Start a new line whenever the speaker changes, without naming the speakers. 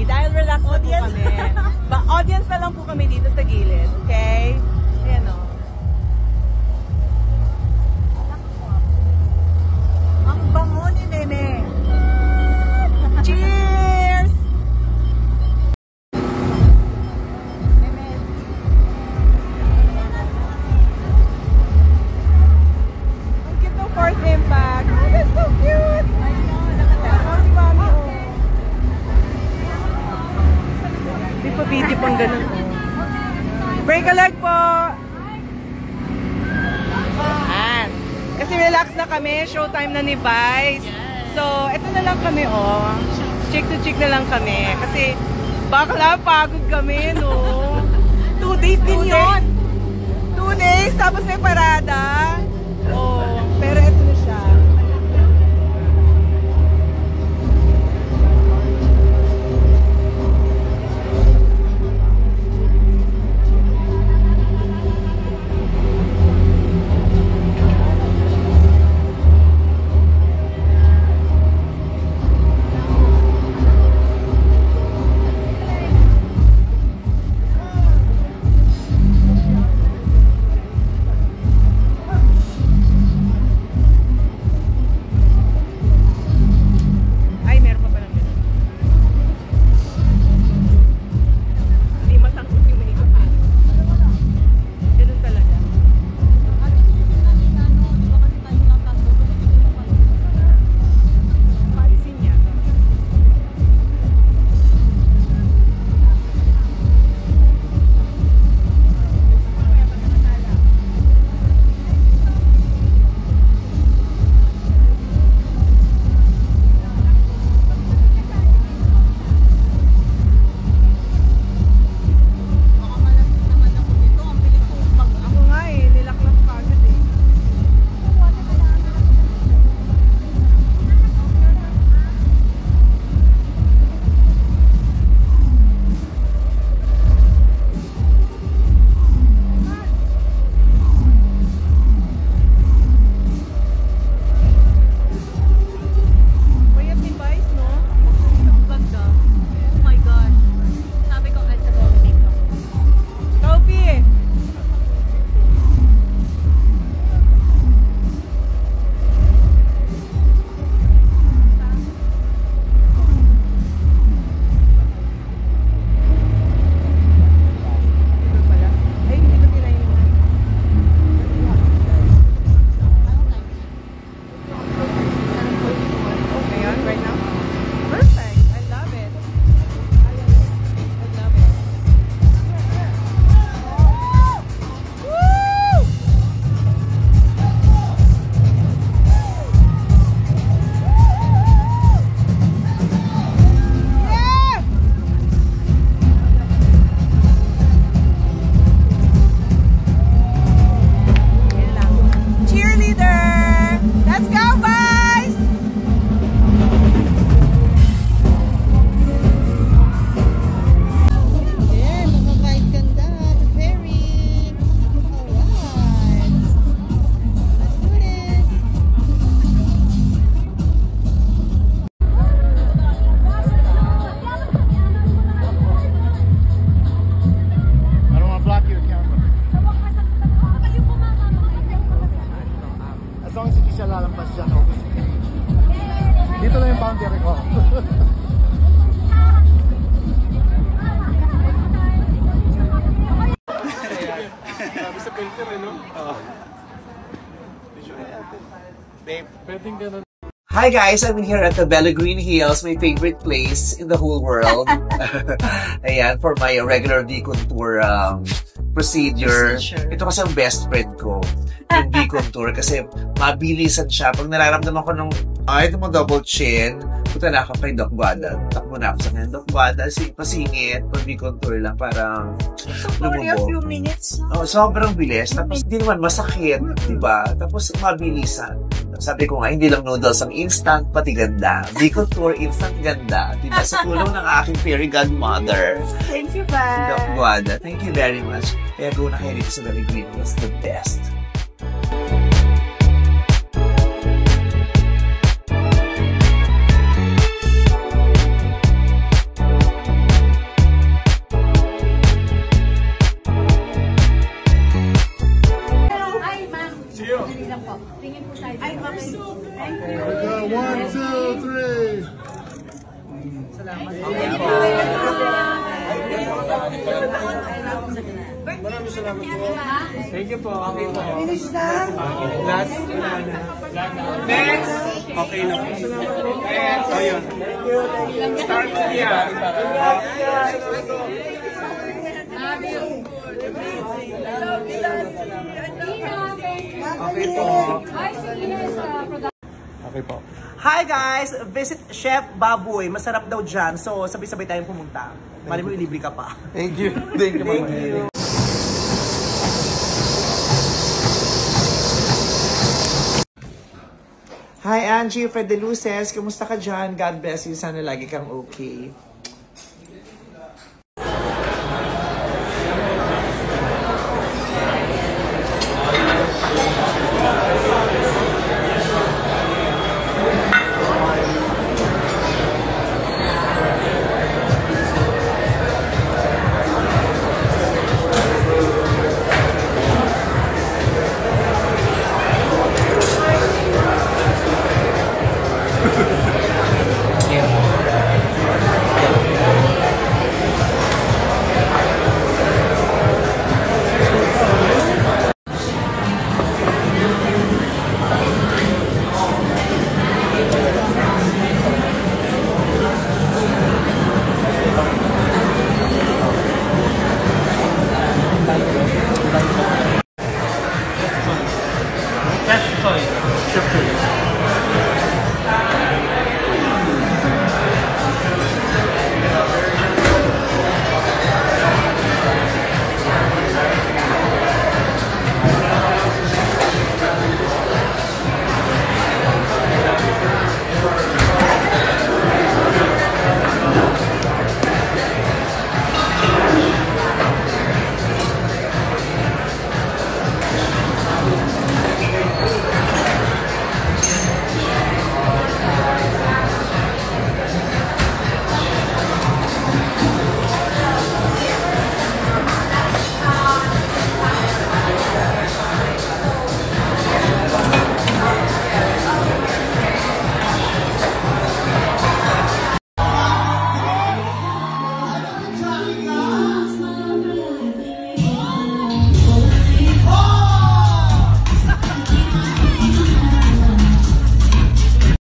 dahil relax na po kami. Audience na lang po kami dito sa gilid, okay? Ayan o. Ang bango ni Nene. Cheers! Ang cute ng Fourth Impact. Oh, that's so cute! Si Mami, oh. Hindi pa video pang ganun, oh. Break a leg po! Ayan. Kasi relax na kami. Showtime na ni Vice. So, eto na lang kami, oh. Cheek to cheek na lang kami. Kasi, bakla, pagod kami, no? 2 days din yun. 2 days, tapos may parada. Oh, pero eto na siya.
Dito lang yung boundary ko. Sabi sa filter eh, no? Babe, pwedeng ganun.
Hi guys, I'm here at the Bella Green Hills, my favorite place in the whole world. Ayan, for my regular Beacon Tour procedure. Ito kasi ang best friend ko, yung Beacon Tour, kasi mabilisan siya. Pag nararamdaman ko nung, ito mo double chin, punta na ako kay Doc Guada. Takbo na ako sa kanya, Doc Guada, pasingit, pag Beacon Tour lang, parang
lumubog. A few minutes.
Oh, sobrang bilis. Tapos hindi naman masakit, diba? Tapos mabilisan. Sabi ko nga, hindi lang noodles ang instant, pati ganda. Beacon Tour, instant ganda. Diba? Sa tulong ng aking fairy godmother.
Thank you, ba?
Doc Guada. Thank you very much. Kaya go na kayo dito sa Bella Green was the best.
3. Maraming salamat po. Thank you po. Okay po.
Finish na?
Last. Next. Okay na po. Next. So yun. Start niya. Okay po. Okay po.
Hi guys! Visit Chef Baboy. Masarap daw dyan. So, sabay-sabay tayong pumunta. Mali mo, ilibre ka pa.
Thank you. Thank you, Mama.
Hi Angie, Fred De Luces. Kumusta ka dyan? God bless you. Sana lagi kang okay.